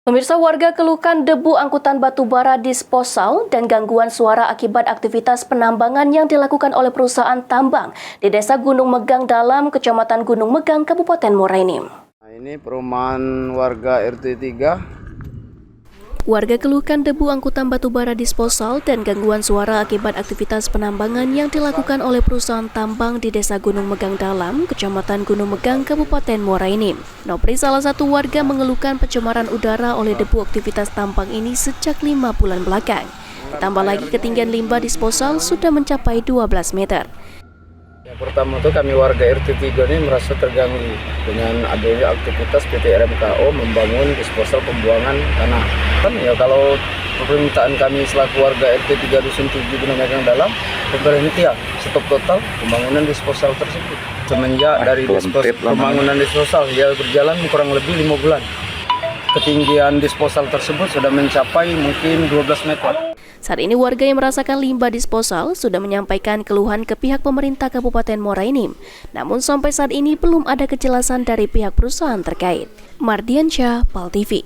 Pemirsa, warga keluhkan debu angkutan batubara disposal dan gangguan suara akibat aktivitas penambangan yang dilakukan oleh perusahaan tambang di Desa Gunung Megang Dalam, Kecamatan Gunung Megang, Kabupaten Muara Enim. Nah, ini perumahan warga RT 3. Warga keluhkan debu angkutan batubara disposal dan gangguan suara akibat aktivitas penambangan yang dilakukan oleh perusahaan tambang di Desa Gunung Megang Dalam, Kecamatan Gunung Megang, Kabupaten Muara Enim. Nopri, salah satu warga, mengeluhkan pencemaran udara oleh debu aktivitas tambang ini sejak 5 bulan belakang. Ditambah lagi ketinggian limbah disposal sudah mencapai 12 meter. Yang pertama itu kami warga RT 3 ini merasa terganggu dengan adanya aktivitas PT RMKO membangun disposal pembuangan tanah. Kan ya kalau permintaan kami selaku warga RT 3 Dusun 7 Gunung Megang Dalam, pemerintah stop total pembangunan disposal tersebut. Semenjak dari pembangunan disposal ya berjalan kurang lebih 5 bulan. Ketinggian disposal tersebut sudah mencapai mungkin 12 meter. Saat ini warga yang merasakan limbah disposal sudah menyampaikan keluhan ke pihak pemerintah Kabupaten Muara Enim. Namun sampai saat ini belum ada kejelasan dari pihak perusahaan terkait. Mardiansyah, PAL TV.